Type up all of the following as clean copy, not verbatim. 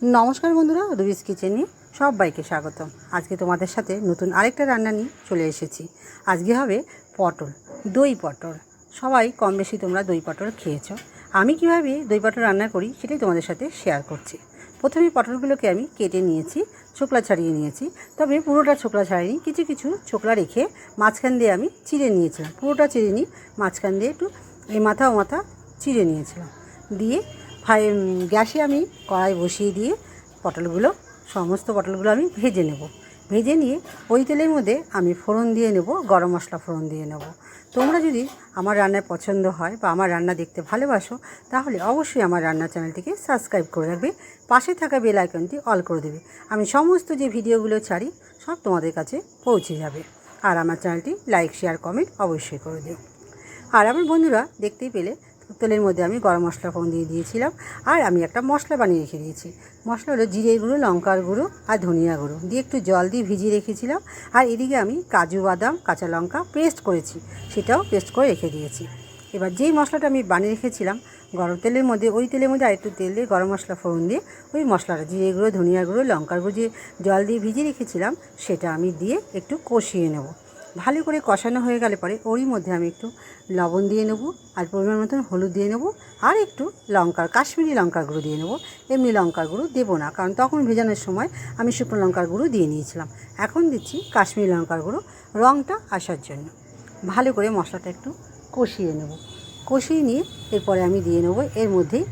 নমস্কার বন্ধুরা, রুবিস কিচেনে সবাইকে স্বাগতম। আজকে তোমাদের সাথে নতুন আরেকটা রান্না নিয়ে চলে এসেছি। আজকে হবে পটল, দই পটল। সবাই কম বেশি তোমরা দই পটল খেয়েছো। আমি কীভাবে দই পটল রান্না করি সেটাই তোমাদের সাথে শেয়ার করছি। প্রথমে পটলগুলোকে আমি কেটে নিয়েছি, ছোকলা ছাড়িয়ে নিয়েছি। তবে পুরোটা ছোকলা ছাড়িয়ে কিছু কিছু ছোকলা রেখে মাঝখান দিয়ে আমি চিড়ে নিয়েছিলাম। পুরোটা চিড়ে নিই, মাঝখান দিয়ে একটু এই মাথা ও মাথা চিড়ে নিয়েছিলাম। দিয়ে গ্যাসে আমি কড়াই বসিয়ে দিয়ে সমস্ত পটলগুলো আমি ভেজে নেব। ভেজে নিয়ে ওই তেলের মধ্যে আমি ফোড়ন দিয়ে নেব, গরম মশলা ফোড়ন দিয়ে নেব। তোমরা যদি আমার রান্নার পছন্দ হয় বা আমার রান্না দেখতে ভালোবাসো, তাহলে অবশ্যই আমার রান্নার চ্যানেলটিকে সাবস্ক্রাইব করে রাখবে, পাশে থাকা বেল আইকনটি অল করে দেবে। আমি সমস্ত যে ভিডিওগুলো ছাড়ি সব তোমাদের কাছে পৌঁছে যাবে। আর আমার চ্যানেলটি লাইক, শেয়ার, কমেন্ট অবশ্যই করে দিও। আর আমার বন্ধুরা দেখতেই পেলে তেলের মধ্যে আমি গরম মশলা ফোড়ন দিয়ে দিয়েছিলাম। আর আমি একটা মশলা বানিয়ে রেখে দিয়েছি। মশলা হলো জিরে গুঁড়ো, লঙ্কার গুঁড়ো আর ধনিয়া গুঁড়ো দিয়ে একটু জল দিয়ে ভিজিয়ে রেখেছিলাম। আর এদিকে আমি কাজু বাদাম, কাঁচা লঙ্কা পেস্ট করেছি, সেটাও পেস্ট করে রেখে দিয়েছি। এবার যেই মশলাটা আমি বানিয়ে রেখেছিলাম গরম তেলের মধ্যে, ওই তেলের মধ্যে আরেকটু তেল দিয়ে গরম মশলা ফোড়ন দিয়ে ওই মশলাটা জিরে গুঁড়ো, ধনিয়া গুঁড়ো, লঙ্কার গুঁড়ো যে জল দিয়ে ভিজিয়ে রেখেছিলাম সেটা আমি দিয়ে একটু কষিয়ে নেব। ভালো করে কষানো হয়ে গেলে পরে ওরই মধ্যে আমি একটু লবণ দিয়ে নেব, আর পরিমাণ মতন হলুদ দিয়ে নেব, আর একটু কাশ্মীরি লঙ্কার গুঁড়ো দিয়ে নেব। এমনি লঙ্কার গুঁড়ো দেবো না, কারণ তখন ভেজানোর সময় আমি শুকনো লঙ্কার গুঁড়ো দিয়ে নিয়েছিলাম। এখন দিচ্ছি কাশ্মীরি লঙ্কার গুঁড়ো, রঙটা আসার জন্য। ভালো করে মশলাটা একটু কষিয়ে নেব। কষিয়ে নিয়ে এরপরে আমি দিয়ে নেব এর মধ্যেই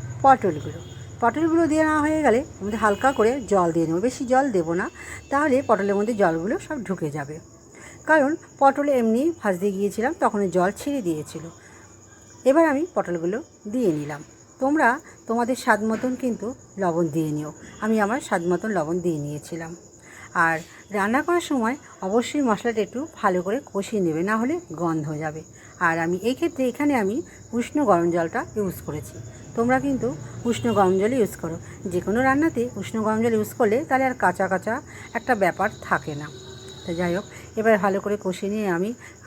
পটলগুলো দিয়ে নেওয়া হয়ে গেলে এর মধ্যে হালকা করে জল দিয়ে নেব। বেশি জল দেবো না, তাহলে পটলের মধ্যে জলগুলো সব ঢুকে যাবে। কারণ পটলে এমনি ভাজতে গিয়েছিলাম, তখন জল ছেড়ে দিয়েছিল। এবার আমি পটলগুলো দিয়ে নিলাম। তোমরা তোমাদের স্বাদ মতন কিন্তু লবণ দিয়ে নিও। আমি আমার স্বাদ মতন লবণ দিয়ে নিয়েছিলাম। আর রান্না করার সময় অবশ্যই মশলাটা একটু ভালো করে কষিয়ে নেবে, না হলে গন্ধ যাবে। আর আমি এই ক্ষেত্রে এখানে আমি উষ্ণ গরম জলটা ইউজ করেছি। তোমরা কিন্তু উষ্ণ গরম জল ইউজ করো। যে কোনো রান্নাতে উষ্ণ গরম জল ইউজ করলে তাহলে আর কাঁচা কাঁচা একটা ব্যাপার থাকে না। তো যাই হোক, এবার ভালো করে কষিয়ে নিয়ে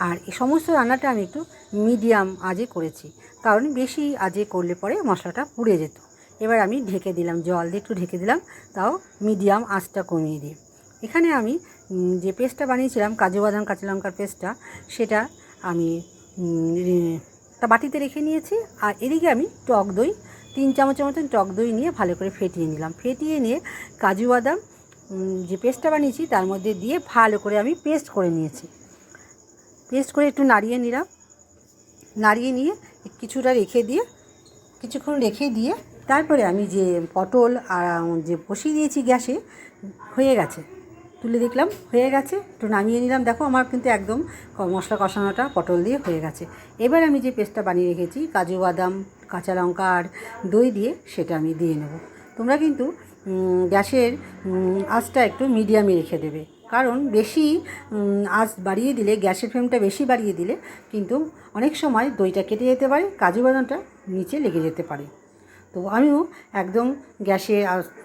আর এই সমস্ত রান্নাটা আমি একটু মিডিয়াম আঁচে করেছি, কারণ বেশি আঁচে করলে পরে মশলাটা পুড়ে যেত। এবার আমি ঢেকে দিলাম, জল দিয়ে একটু ঢেকে দিলাম, তাও মিডিয়াম আঁচটা কমিয়ে দিই। এখানে আমি যে পেস্টটা বানিয়েছিলাম কাজু বাদাম কাঁচা লঙ্কার পেস্টটা, সেটা আমি একটা বাটিতে রেখে নিয়েছি। আর এদিকে আমি টক দই 3 চামচের মতন টক দই নিয়ে ভালো করে ফেটিয়ে নিলাম। ফেটিয়ে নিয়ে কাজু বাদাম যে পেস্টটা বানিয়েছি তার মধ্যে দিয়ে ভালো করে আমি পেস্ট করে নিয়েছি। পেস্ট করে একটু নাড়িয়ে নিলাম। নাড়িয়ে নিয়ে কিছুক্ষণ রেখে দিয়ে তারপরে আমি যে পটল আর যে বসিয়ে দিয়েছি গ্যাসে, হয়ে গেছে, তুলে দেখলাম হয়ে গেছে, একটু নামিয়ে নিলাম। দেখো আমার কিন্তু একদম মশলা কষানোটা পটল দিয়ে হয়ে গেছে। এবার আমি যে পেস্টটা বানিয়ে রেখেছি কাজু বাদাম, কাঁচা লঙ্কা আর দই দিয়ে, সেটা আমি দিয়ে নেব। তোমরা কিন্তু গ্যাসের আঁচটা একটু মিডিয়ামে রেখে দেবে, কারণ বেশি আঁচ বাড়িয়ে দিলে, গ্যাসের ফ্লেমটা বেশি বাড়িয়ে দিলে কিন্তু অনেক সময় দইটা কেটে যেতে পারে, কাজু বাদামটা নিচে লেগে যেতে পারে। তো আমিও একদম গ্যাসের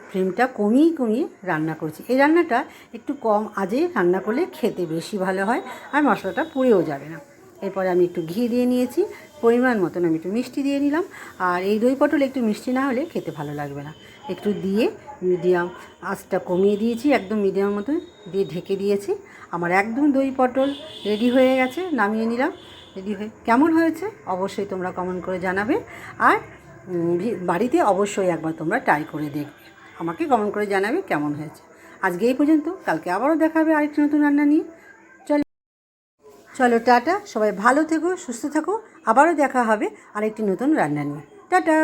ফ্লেমটা কমিয়ে রান্না করছি। এই রান্নাটা একটু কম আঁচে রান্না করলে খেতে বেশি ভালো হয়, আর মশলাটা পুড়েও যাবে না। এরপরে আমি একটু ঘি দিয়ে নিয়েছি, পরিমাণ মতন আমি একটু মিষ্টি দিয়ে নিলাম। আর এই দই পটল একটু মিষ্টি না হলে খেতে ভালো লাগবে না। একটু দিয়ে মিডিয়াম আঁচটা কমিয়ে দিয়েছি, একদম মিডিয়াম মতন দিয়ে ঢেকে দিয়েছি। আমার একদম দই পটল রেডি হয়ে গেছে, নামিয়ে নিলাম। রেডি হয়ে কেমন হয়েছে অবশ্যই তোমরা কমেন্ট করে জানাবে। আর বাড়িতে অবশ্যই একবার তোমরা ট্রাই করে দেখবে, আমাকে কমেন্ট করে জানাবে কেমন হয়েছে। আজকে এই পর্যন্ত, কালকে আবারও দেখা হবে আরেকটি নতুন রান্না নিয়ে। চলো টাটা, সবাই ভালো থেকো, সুস্থ থাকো। আবারও দেখা হবে আরেকটি নতুন রান্না নিয়ে। টাটা।